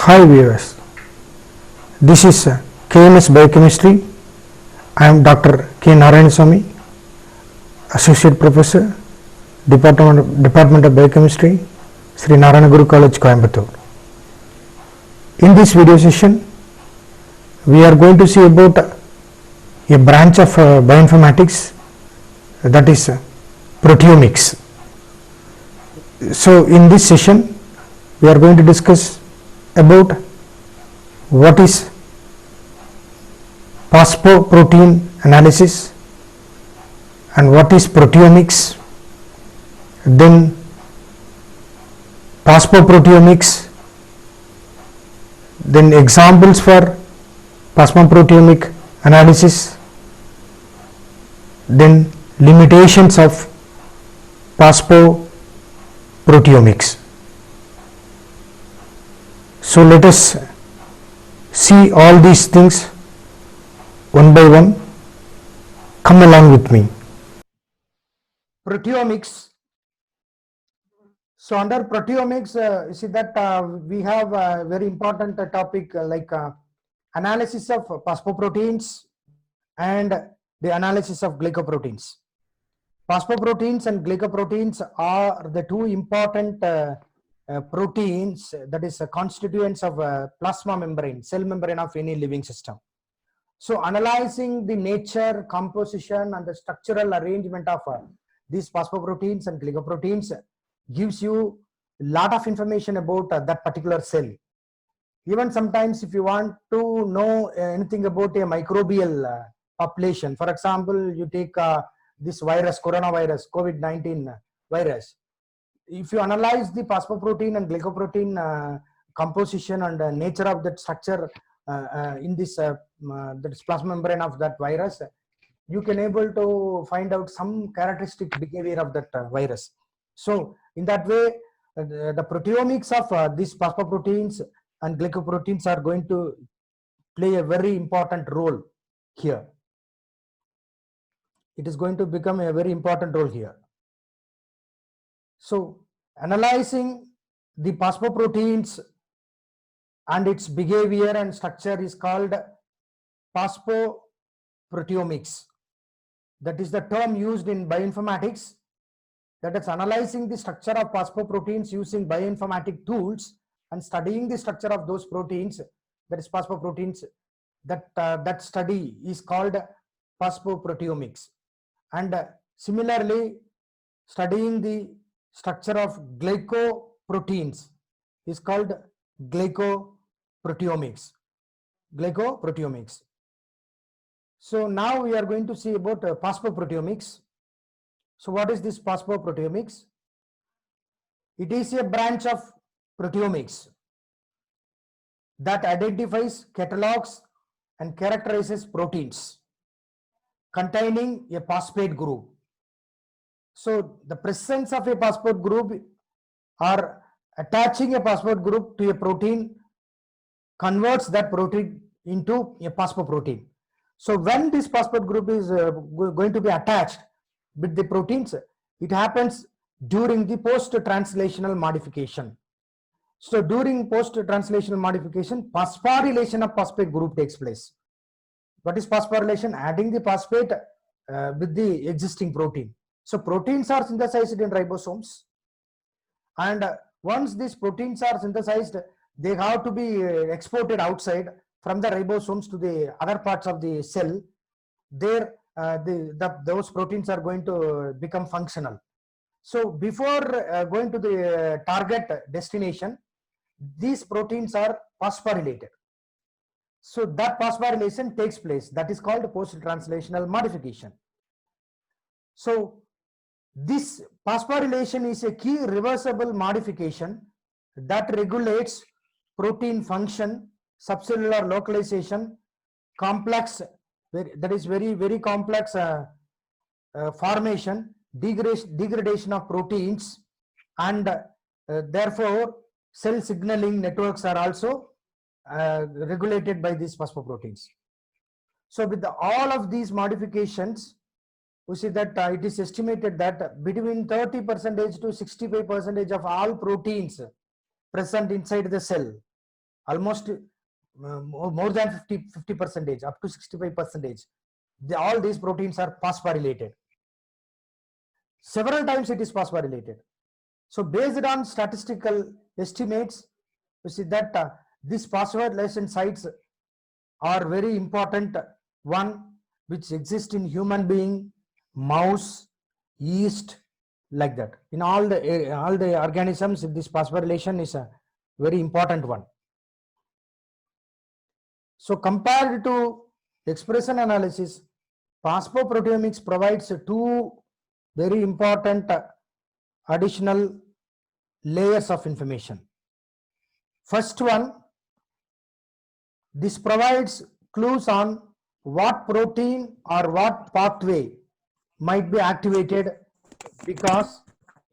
Hi viewers, this is KMS Biochemistry. I am Dr. K. Narayanaswamy, Associate Professor, Department of Biochemistry, Sri Narayana Guru College, Coimbatore. In this video session, we are going to see about a branch of bioinformatics, that is proteomics. So in this session, we are going to discuss about what is phosphoprotein analysis and what is proteomics, then phosphoproteomics, then examples for phosphoproteomic analysis, then limitations of phosphoproteomics. So let us see all these things one by one. Come along with me. Proteomics. So under proteomics, you see that we have a very important topic like analysis of phosphoproteins and the analysis of glycoproteins. Phosphoproteins and glycoproteins are the two important proteins, that is constituents of plasma membrane, cell membrane of any living system. So analyzing the nature, composition and the structural arrangement of these phosphoproteins and glycoproteins gives you a lot of information about that particular cell. Even sometimes if you want to know anything about a microbial population, for example, you take this virus, coronavirus, COVID-19 virus. If you analyze the phosphoprotein and glycoprotein composition and nature of that structure in this plasma membrane of that virus, you can able to find out some characteristic behavior of that virus. So in that way, the proteomics of these phosphoproteins and glycoproteins are going to play a very important role here. It is going to become a very important role here. So analyzing the phosphoproteins and its behavior and structure is called phosphoproteomics. That is the term used in bioinformatics, that is analyzing the structure of phosphoproteins using bioinformatic tools and studying the structure of those proteins, that is phosphoproteins. That study is called phosphoproteomics. And similarly, studying the structure of glycoproteins is called glycoproteomics. So now we are going to see about phosphoproteomics. So what is this phosphoproteomics? It is a branch of proteomics that identifies, catalogs and characterizes proteins containing a phosphate group. So the presence of a phosphate group or attaching a phosphate group to a protein converts that protein into a phosphoprotein. So when this phosphate group is going to be attached with the proteins, it happens during the post-translational modification. So during post-translational modification, phosphorylation of phosphate group takes place. What is phosphorylation? Adding the phosphate with the existing protein. So proteins are synthesized in ribosomes, and once these proteins are synthesized, they have to be exported outside from the ribosomes to the other parts of the cell. There those proteins are going to become functional. So before going to the target destination, these proteins are phosphorylated. So that phosphorylation takes place, that is called post-translational modification. So this phosphorylation is a key reversible modification that regulates protein function, subcellular localization, complex, that is very complex formation, degradation of proteins, and therefore cell signaling networks are also regulated by these phosphoproteins. So with all of these modifications, we see that it is estimated that between 30% to 65% of all proteins present inside the cell almost more than 50 percentage, up to 65 percentage. All these proteins are phosphorylated. Several times it is phosphorylated. So based on statistical estimates, you see that these phosphorylation sites are very important one, which exist in human being, mouse, yeast, like that. In all the organisms, this phosphorylation is a very important one. So compared to expression analysis, phosphoproteomics provides two very important additional layers of information. First one, this provides clues on what protein or what pathway might be activated, because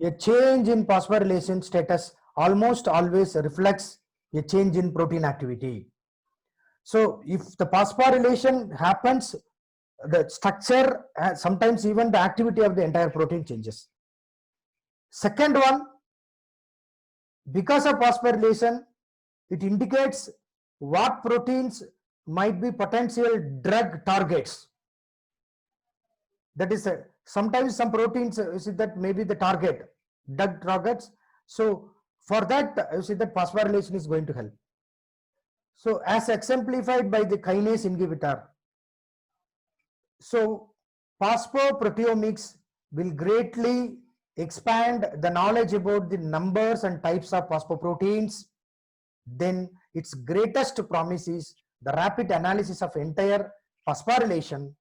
a change in phosphorylation status almost always reflects a change in protein activity. So if the phosphorylation happens, the structure, sometimes even the activity of the entire protein changes. Second one, because of phosphorylation, it indicates what proteins might be potential drug targets. That is, sometimes some proteins, you see that maybe the target, drug targets. So for that, you see that phosphorylation is going to help. So as exemplified by the kinase inhibitor. So phosphoproteomics will greatly expand the knowledge about the numbers and types of phosphoproteins. Then its greatest promise is the rapid analysis of entire phosphorylation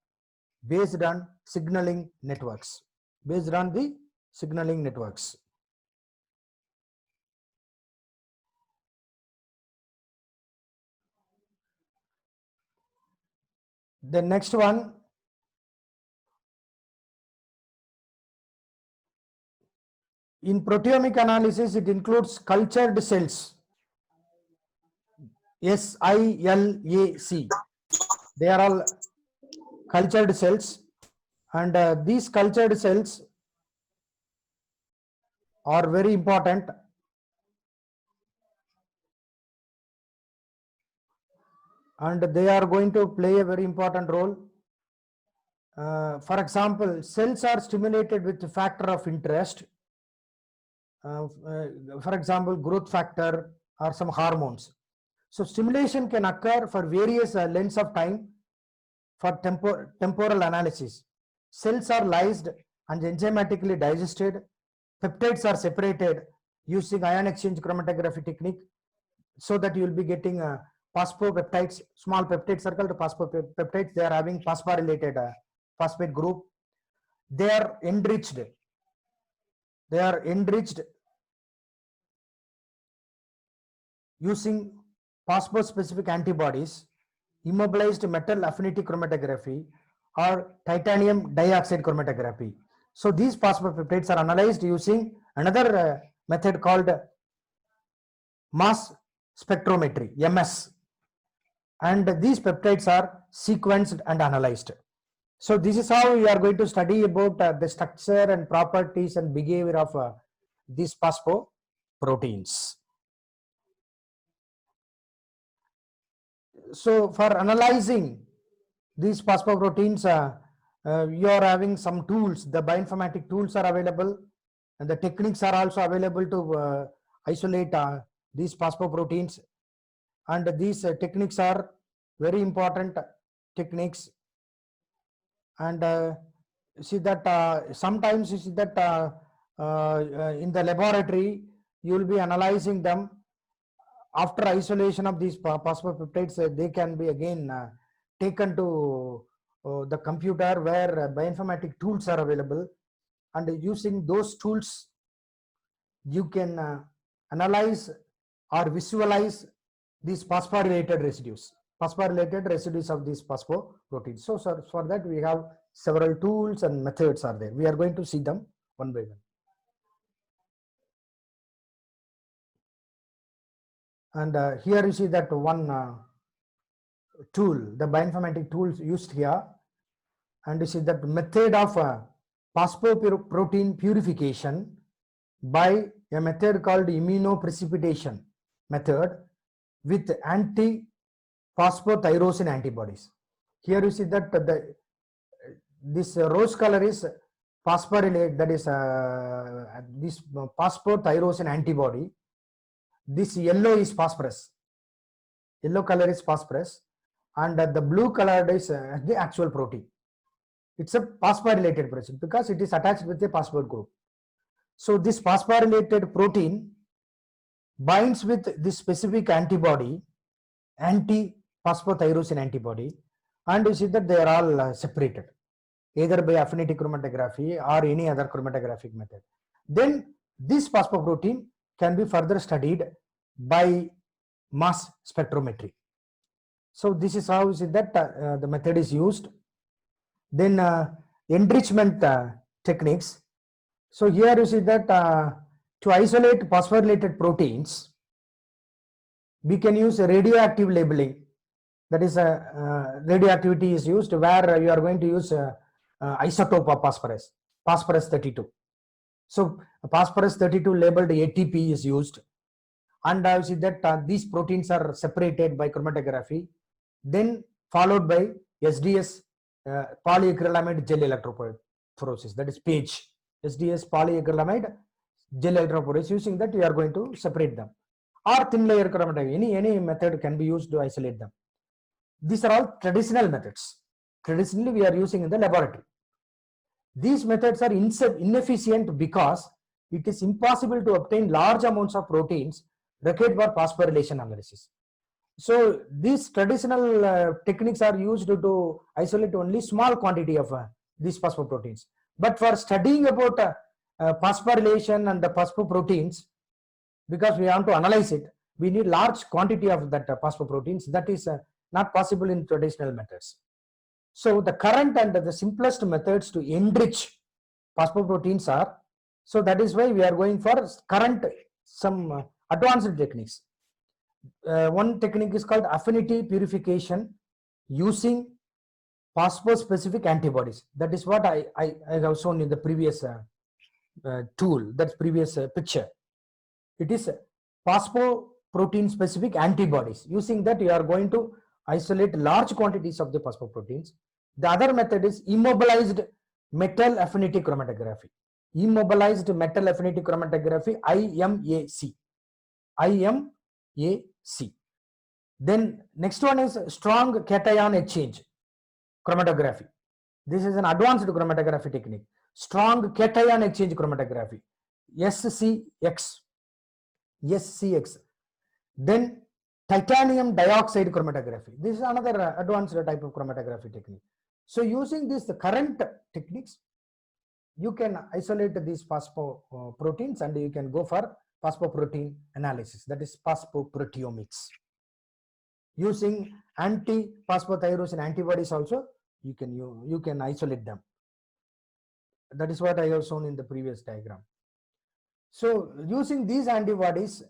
based on signaling networks. Based on the signaling networks. The next one, in proteomic analysis, it includes cultured cells, SILAC. They are all cultured cells, and these cultured cells are very important. And they are going to play a very important role. For example, cells are stimulated with the factor of interest. For example, growth factor or some hormones. So stimulation can occur for various lengths of time for temporal analysis. Cells are lysed and enzymatically digested. Peptides are separated using ion exchange chromatography technique, so that you will be getting phosphopeptides. Small peptides are called phosphopeptides. They are having phosphorylated phosphate group. They are enriched. They are enriched using phosphospecific antibodies, immobilized metal affinity chromatography, or titanium dioxide chromatography. So these phosphopeptides are analyzed using another method called mass spectrometry, MS. And these peptides are sequenced and analyzed. So this is how we are going to study about the structure and properties and behavior of these phosphoproteins. So for analyzing these phosphoproteins, you are having some tools. The bioinformatic tools are available, and the techniques are also available to isolate these phosphoproteins. And these techniques are very important techniques. And see that sometimes you see that in the laboratory you will be analyzing them. After isolation of these phosphopeptides, they can be again taken to the computer, where bioinformatic tools are available, and using those tools you can analyze or visualize these phosphorylated residues of these phosphoproteins. So for that we have several tools and methods are there. We are going to see them one by one. And here you see that one tool, the bioinformatic tools used here, and you see that method of phosphoprotein purification by a method called immunoprecipitation method. with anti-phosphotyrosine antibodies. Here you see that this rose color is phosphorylate, that is this phosphotyrosine antibody. This yellow is phosphorus. Yellow color is phosphorus, and the blue color is the actual protein. It's a phosphorylated protein because it is attached with a phosphate group. So this phosphorylated protein binds with this specific antibody, anti-phosphotyrosine antibody, and you see that they are all separated, either by affinity chromatography or any other chromatographic method. Then this phosphoprotein can be further studied by mass spectrometry. So this is how you see that the method is used. Then enrichment techniques. So here you see that to isolate phosphorylated proteins, we can use radioactive labeling. That is radioactivity is used where you are going to use isotope of phosphorus, phosphorus 32. So phosphorus 32 labeled ATP is used, and you see that these proteins are separated by chromatography, then followed by SDS polyacrylamide gel electrophoresis, that is PAGE. SDS polyacrylamide gel electrophoresis. Using that, you are going to separate them, or thin layer chromatography. Any method can be used to isolate them. These are all traditional methods. Traditionally, we are using in the laboratory. These methods are inefficient because it is impossible to obtain large amounts of proteins required for phosphorylation analysis. So these traditional techniques are used to isolate only small quantity of these phosphoproteins. But for studying about phosphorylation and the phosphoproteins, because we want to analyze it, we need large quantity of that phosphoproteins. That is not possible in traditional methods. So the current and the simplest methods to enrich phosphoproteins are, so that is why we are going for current some advanced techniques. One technique is called affinity purification using phosphospecific antibodies. That is what I have shown in the previous tool, that previous picture. It is phosphoprotein specific antibodies. Using that, you are going to isolate large quantities of the phosphoproteins. The other method is immobilized metal affinity chromatography. Immobilized metal affinity chromatography, IMAC. IMAC. Then next one is strong cation exchange chromatography. This is an advanced chromatography technique. Strong cation exchange chromatography, SCX. SCX. Then titanium dioxide chromatography. This is another advanced type of chromatography technique. So using this, the current techniques, you can isolate these phosphoproteins and you can go for phosphoprotein analysis, that is phosphoproteomics. Using anti-phosphotyrosine antibodies also, you can isolate them. That is what I have shown in the previous diagram. So using these antibodies,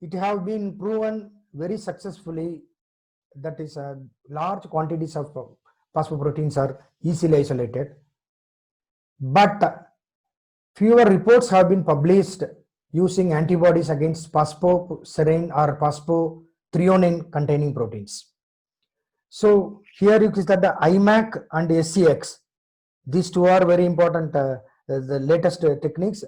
it have been proven very successfully, that is large quantities of phosphoproteins are easily isolated, but fewer reports have been published using antibodies against phosphoserine or phosphothreonine containing proteins. So here you see that the IMAC and SCX, these two are very important, the latest techniques.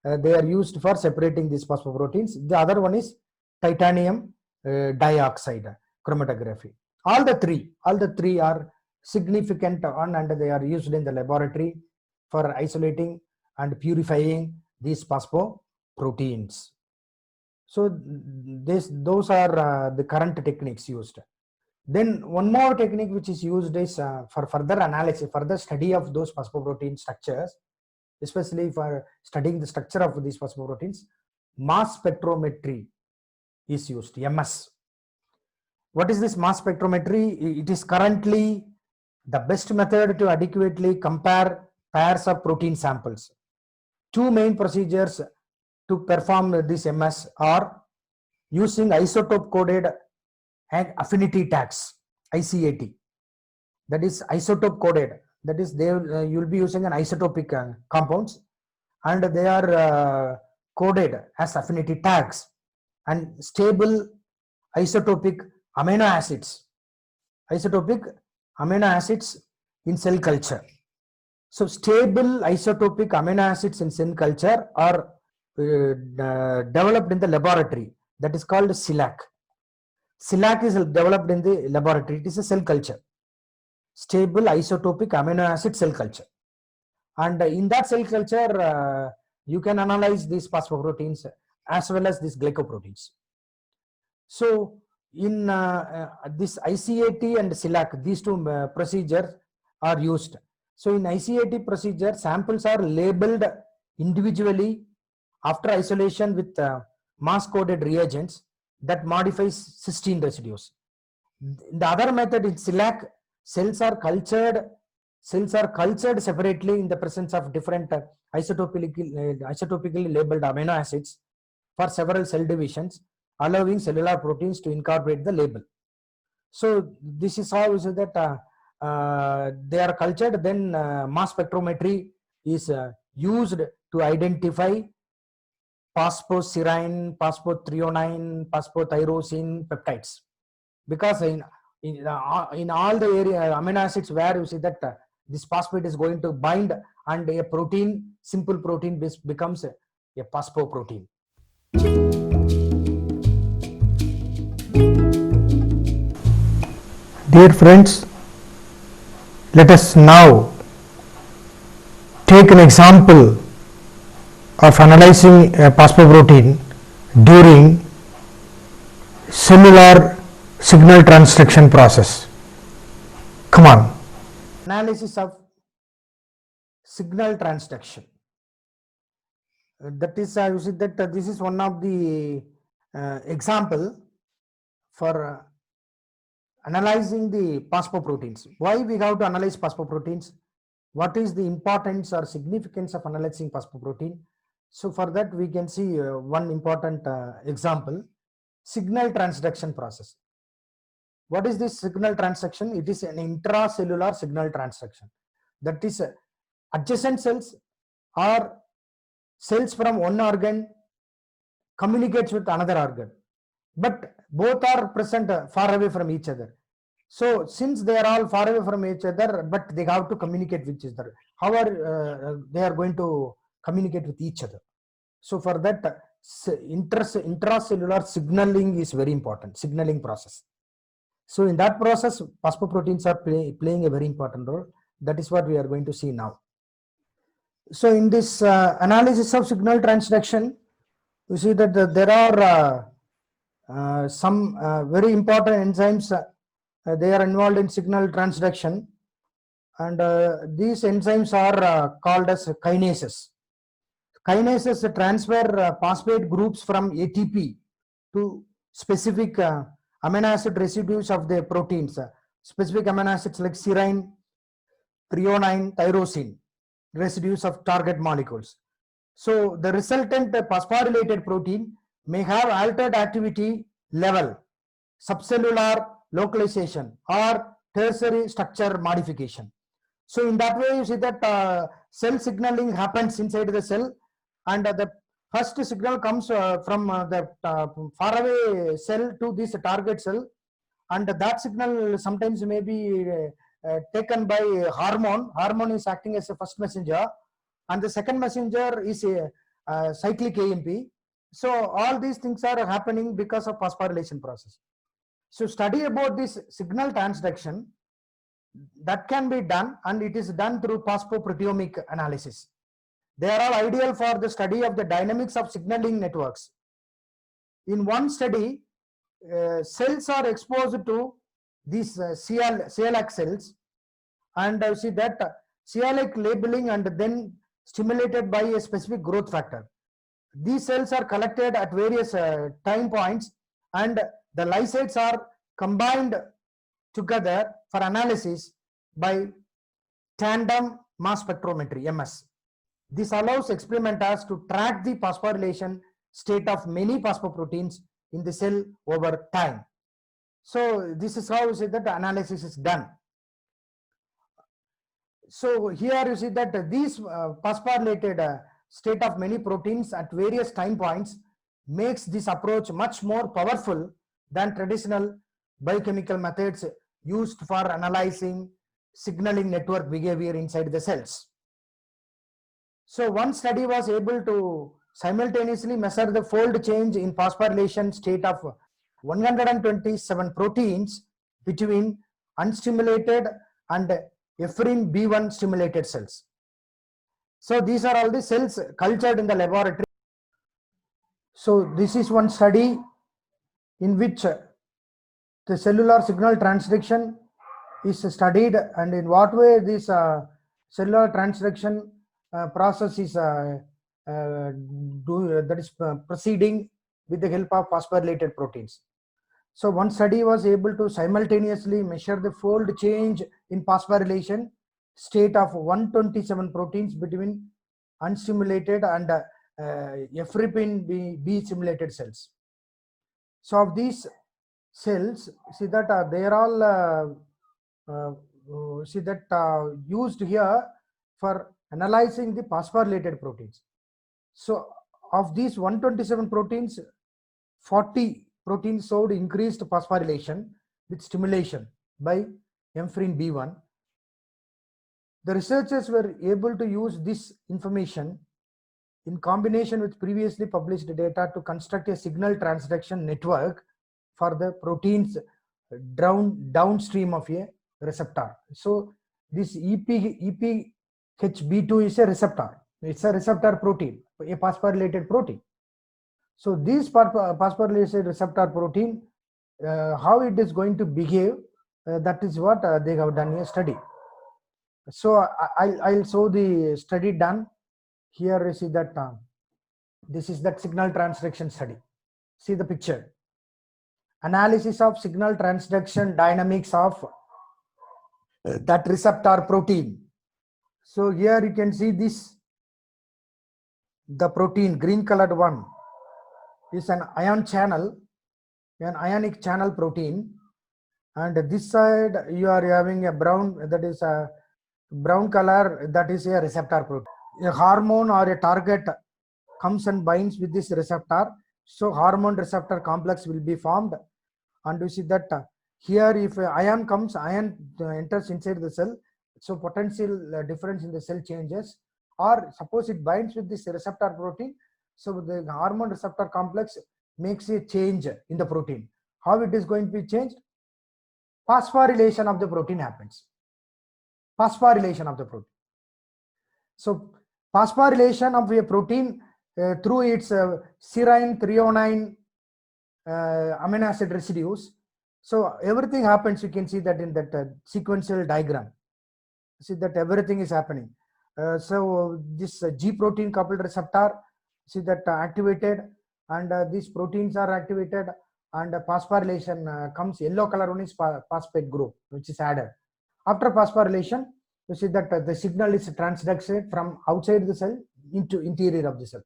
They are used for separating these phosphoproteins. The other one is titanium dioxide chromatography. All the three are significant and they are used in the laboratory for isolating and purifying these phosphoproteins. So those are the current techniques used. Then one more technique which is used is for further analysis, further study of those phosphoprotein structures, especially for studying the structure of these phosphoproteins. Mass spectrometry is used, MS. What is this mass spectrometry? It is currently the best method to adequately compare pairs of protein samples. Two main procedures to perform this MS are using isotope coded and affinity tags, ICAT. That is isotope coded. That is, you will be using an isotopic compounds, and they are coded as affinity tags and stable isotopic amino acids. Isotopic amino acids in cell culture. So stable isotopic amino acids in cell culture are developed in the laboratory. That is called SILAC. SILAC is developed in the laboratory. It is a cell culture. Stable isotopic amino acid cell culture. And in that cell culture, you can analyze these phosphoproteins as well as these glycoproteins. So in this ICAT and SILAC, these two procedures are used. So in ICAT procedure, samples are labeled individually after isolation with mass-coded reagents that modifies cysteine residues. In the other method, in SILAC, cells are cultured separately in the presence of different isotopically labeled amino acids for several cell divisions, allowing cellular proteins to incorporate the label. So this is how is that they are cultured, then mass spectrometry is used to identify phosphoserine, phosphothreonine, phosphotyrosine peptides, because in all the area amino acids where you see that this phosphate is going to bind, and a protein, simple protein becomes a phosphoprotein. Dear friends, let us now take an example of analyzing a phosphoprotein during cellular signal transduction process. Come on. Analysis of signal transduction. That is, you see that this is one of the example for analyzing the phosphoproteins. Why we have to analyze phosphoproteins? What is the importance or significance of analyzing phosphoprotein? So for that we can see one important example, signal transduction process. What is this signal transduction? It is an intracellular signal transduction. That is, adjacent cells or cells from one organ communicates with another organ, but both are present far away from each other. So since they are all far away from each other, but they have to communicate with each other, how are they are going to communicate with each other? So for that, intracellular signaling is very important, signaling process. So in that process, phosphoproteins are playing a very important role. That is what we are going to see now. So in this analysis of signal transduction, you see that there are some very important enzymes. They are involved in signal transduction, and these enzymes are called as kinases. Kinases transfer phosphate groups from ATP to specific amino acid residues of the proteins, specific amino acids like serine, threonine, tyrosine, residues of target molecules. So the resultant phosphorylated protein may have altered activity level, subcellular localization, or tertiary structure modification. So in that way, you see that cell signaling happens inside the cell, and the first signal comes from the faraway cell to this target cell, and that signal sometimes may be taken by hormone. Hormone is acting as a first messenger, and the second messenger is a cyclic AMP. So all these things are happening because of phosphorylation process. So study about this signal transduction, that can be done, and it is done through phosphoproteomic analysis. They are all ideal for the study of the dynamics of signaling networks. In one study, cells are exposed to these CLAC cells, and see that CLAC labeling and then stimulated by a specific growth factor. These cells are collected at various time points, and the lysates are combined together for analysis by tandem mass spectrometry, MS. This allows experimenters to track the phosphorylation state of many phosphoproteins in the cell over time. So this is how you see that the analysis is done. So here you see that these phosphorylated state of many proteins at various time points makes this approach much more powerful than traditional biochemical methods used for analyzing signaling network behavior inside the cells. So one study was able to simultaneously measure the fold change in phosphorylation state of 127 proteins between unstimulated and epherin B1 stimulated cells. So these are all the cells cultured in the laboratory. So this is one study in which the cellular signal transduction is studied, and in what way this cellular transduction process is proceeding with the help of phosphorylated proteins. So one study was able to simultaneously measure the fold change in phosphorylation state of 127 proteins between unstimulated and epherin B stimulated cells. So of these cells, see that they are all used here for analyzing the phosphorylated proteins. So of these 127 proteins, 40 proteins showed increased phosphorylation with stimulation by epherin B1. The researchers were able to use this information in combination with previously published data to construct a signal transduction network for the proteins downstream of a receptor. So this EphB2 is a receptor. It's a receptor protein, a phosphorylated protein. So this phosphorylated receptor protein, how it is going to behave, that is what they have done a study. So I'll show the study done. Here you see that this is that signal transduction study. See the picture. Analysis of signal transduction dynamics of that receptor protein. So here you can see this, the protein, green colored one is an ion channel, an ionic channel protein, and this side you are having a brown, that is a brown color, that is a receptor protein. A hormone or a target comes and binds with this receptor, so hormone receptor complex will be formed, and you see that here if ion comes, ion enters inside the cell, so potential difference in the cell changes, or suppose it binds with this receptor protein, so the hormone receptor complex makes a change in the protein. How it is going to be changed? Phosphorylation of the protein happens. Phosphorylation of the protein. So phosphorylation of a protein through its serine, threonine amino acid residues. So everything happens. You can see that in that sequential diagram. See that everything is happening. So this G protein coupled receptor, see that activated, and these proteins are activated, and phosphorylation comes. Yellow color one is phosphate group, which is added. After phosphorylation, you see that the signal is transducted from outside the cell into interior of the cell.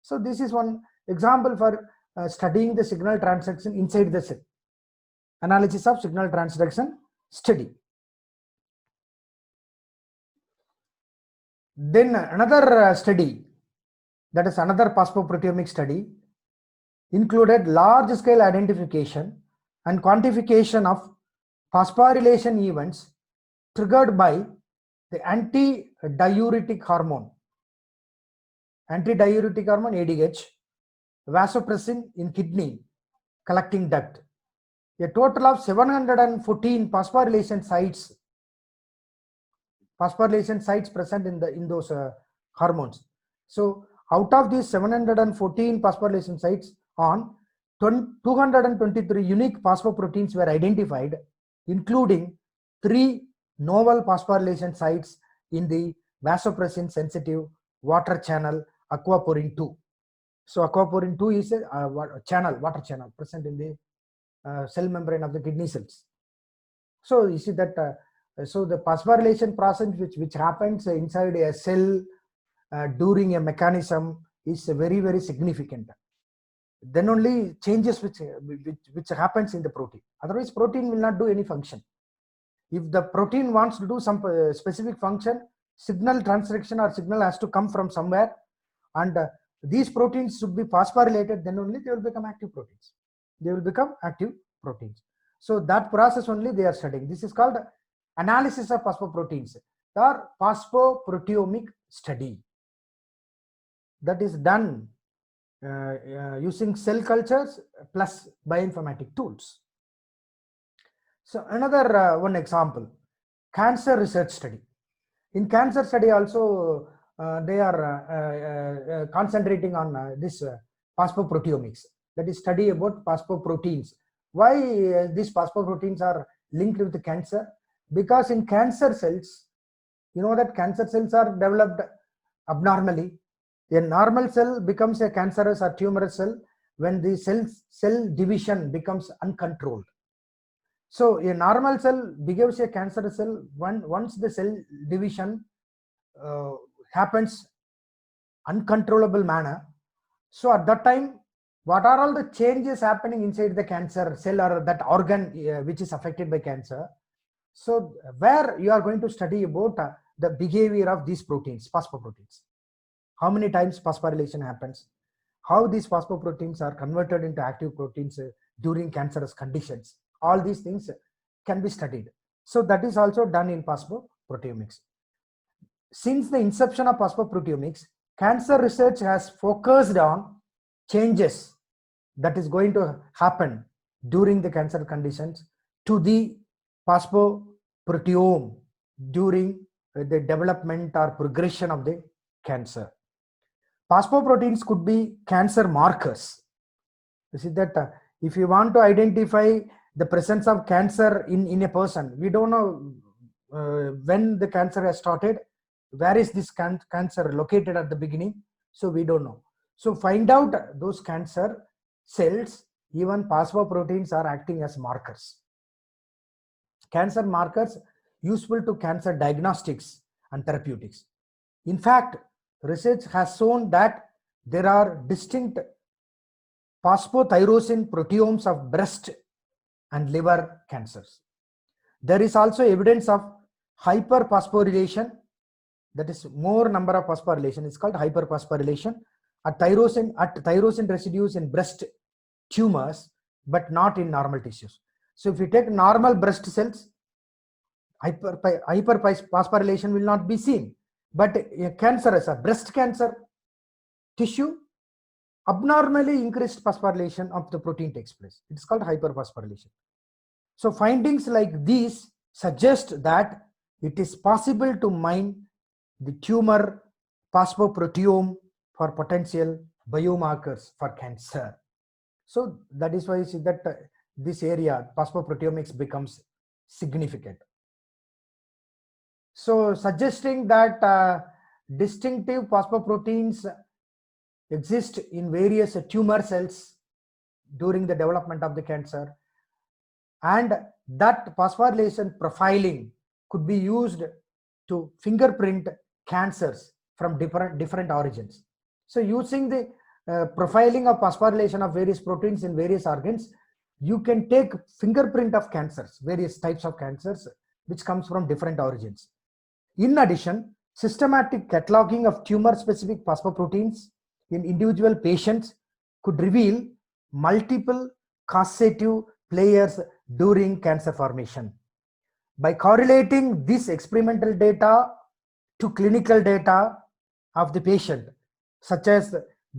So this is one example for studying the signal transduction inside the cell. Analysis of signal transduction study. Then another study, that is another phosphoproteomic study, included large scale identification and quantification of phosphorylation events triggered by the anti-diuretic hormone ADH, vasopressin in kidney collecting duct. A total of 714 phosphorylation sites present in those hormones. So out of these 714 phosphorylation sites, on 223 unique phosphoproteins were identified, including 3 novel phosphorylation sites in the vasopressin sensitive water channel aquaporin 2. So aquaporin 2 is a water channel present in the cell membrane of the kidney cells. So you see that so the phosphorylation process which happens inside a cell during a mechanism is very, very significant. Then only changes which happens in the protein. Otherwise, protein will not do any function. If the protein wants to do some specific function, signal transduction or signal has to come from somewhere, and these proteins should be phosphorylated, then only they will become active proteins. they will become active proteins. So that process only they are studying. This is called analysis of phosphoproteins or phosphoproteomic study, that is done using cell cultures plus bioinformatic tools. So another one example, cancer research study. In cancer study also they are concentrating on this phosphoproteomics, that is study about phosphoproteins. Why these phosphoproteins are linked with the cancer? Because in cancer cells, you know that cancer cells are developed abnormally. A normal cell becomes a cancerous or tumorous cell when the cell division becomes uncontrolled. So a normal cell behaves a cancerous cell once the cell division happens uncontrollable manner. So at that time, what are all the changes happening inside the cancer cell or that organ which is affected by cancer? So where you are going to study about the behavior of these proteins, phosphoproteins. How many times phosphorylation happens, how these phosphoproteins are converted into active proteins during cancerous conditions. All these things can be studied. So that is also done in phosphoproteomics. Since the inception of phosphoproteomics, cancer research has focused on changes that is going to happen during the cancer conditions to the phosphoproteome during the development or progression of the cancer. Phosphoproteins could be cancer markers. You see that if you want to identify the presence of cancer in a person, we don't know when the cancer has started, where is this cancer located at the beginning, so we don't know. So find out those cancer cells, even phosphoproteins are acting as markers. Cancer markers useful to cancer diagnostics and therapeutics. In fact, research has shown that there are distinct phosphotyrosine proteomes of breast and liver cancers. There is also evidence of hyperphosphorylation, that is more number of phosphorylation, it's called hyperphosphorylation at tyrosine residues in breast tumors, but not in normal tissues. So if you take normal breast cells, hyperphosphorylation will not be seen, but a cancerous, a breast cancer tissue, abnormally increased phosphorylation of the protein takes place. It's called hyperphosphorylation. So findings like these suggest that it is possible to mine the tumor phosphoproteome for potential biomarkers for cancer. So that is why you see that this area phosphoproteomics becomes significant. So suggesting that distinctive phosphoproteins exist in various tumor cells during the development of the cancer, and that phosphorylation profiling could be used to fingerprint cancers from different origins. So using the profiling of phosphorylation of various proteins in various organs, you can take fingerprint of cancers, various types of cancers which comes from different origins. In addition, systematic cataloging of tumor-specific phosphoproteins in individual patients could reveal multiple causative players during cancer formation. By correlating this experimental data to clinical data of the patient, such as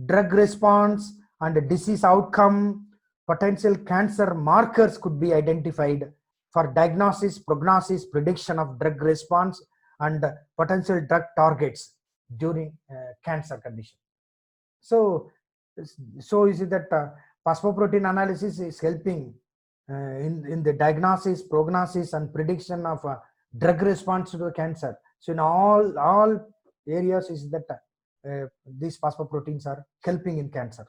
drug response and disease outcome, potential cancer markers could be identified for diagnosis, prognosis, prediction of drug response, and potential drug targets during cancer condition. So you see that phosphoprotein analysis is helping in the diagnosis, prognosis, and prediction of drug response to the cancer. So in all areas is that these phosphoproteins are helping in cancer.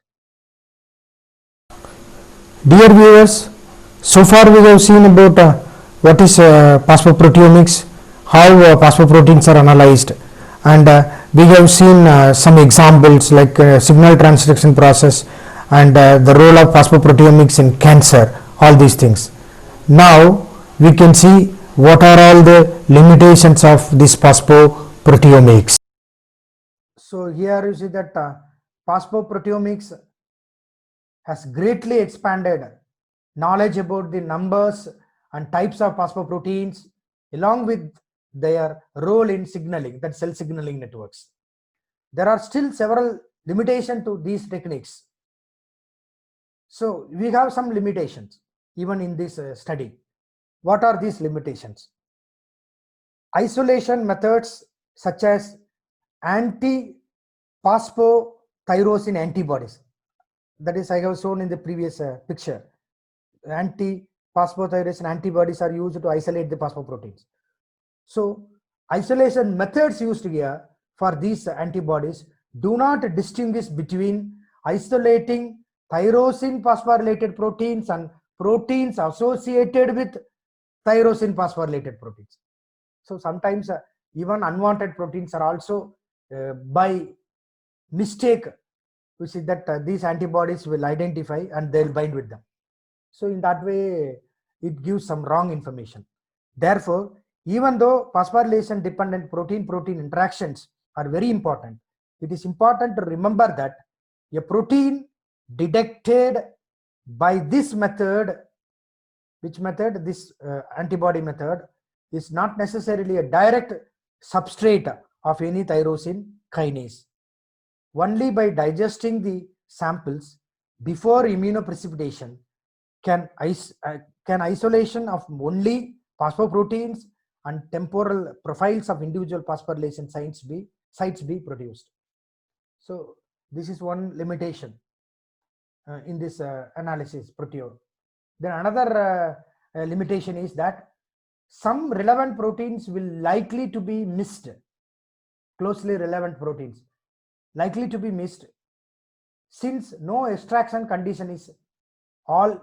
Dear viewers, so far we have seen about what is phosphoproteomics, how phosphoproteins are analyzed, and we have seen some examples like signal transduction process and the role of phosphoproteomics in cancer, all these things. Now we can see what are all the limitations of this phosphoproteomics. So here you see that phosphoproteomics has greatly expanded knowledge about the numbers and types of phosphoproteins along with their role in signaling, that cell signaling networks. There are still several limitations to these techniques. So we have some limitations even in this study. What are these limitations? Isolation methods such as anti-phosphotyrosine antibodies, that is I have shown in the previous picture. Anti-phosphotyrosine antibodies are used to isolate the phosphoproteins. So isolation methods used here for these antibodies do not distinguish between isolating tyrosine phosphorylated proteins and proteins associated with tyrosine phosphorylated proteins. So sometimes even unwanted proteins are also by mistake, we see that these antibodies will identify and they'll bind with them. So in that way, it gives some wrong information. Therefore, even though phosphorylation dependent protein-protein interactions are very important, it is important to remember that a protein detected by this method, which method? This antibody method, is not necessarily a direct substrate of any tyrosine kinase. Only by digesting the samples before immunoprecipitation can isolation of only phosphoproteins and temporal profiles of individual phosphorylation sites be produced. So this is one limitation in this analysis proteome. Then another limitation is that some relevant proteins will likely to be missed, closely relevant proteins likely to be missed, since no extraction condition is all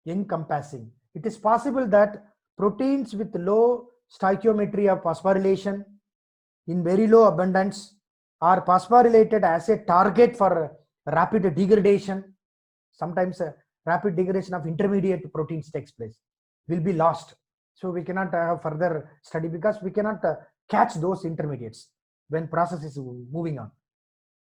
encompassing. It is possible that proteins with low stoichiometry of phosphorylation in very low abundance are phosphorylated as a target for rapid degradation. Sometimes rapid degradation of intermediate proteins takes place, will be lost. So we cannot have further study because we cannot catch those intermediates when process is moving on.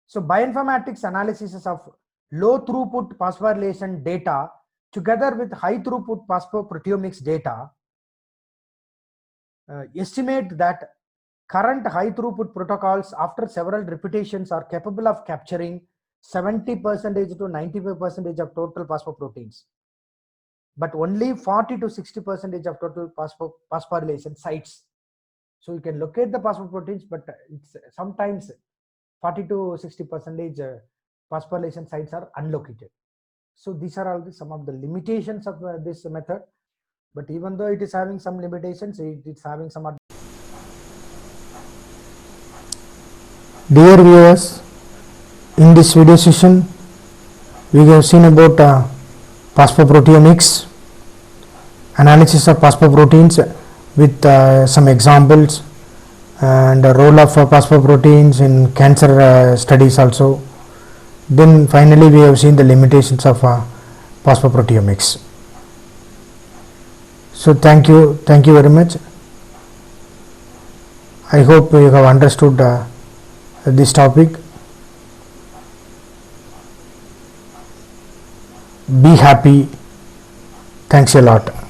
So bioinformatics analysis of low throughput phosphorylation data together with high throughput phosphoproteomics data estimate that current high throughput protocols after several repetitions are capable of capturing 70% to 95% of total phosphoproteins, but only 40 to 60% of total phosphorylation sites. So you can locate the phosphoproteins, but it's sometimes 40 to 60% phosphorylation sites are unlocated. So these are all some of the limitations of this method. But even though it is having some limitations, it is having some. Dear viewers, in this video session, we have seen about phosphoproteomics, analysis of phosphoproteins with some examples, and the role of phosphoproteins in cancer studies also. Then finally we have seen the limitations of phosphoproteomics. So thank you very much. I hope you have understood this topic. Be happy. Thanks a lot.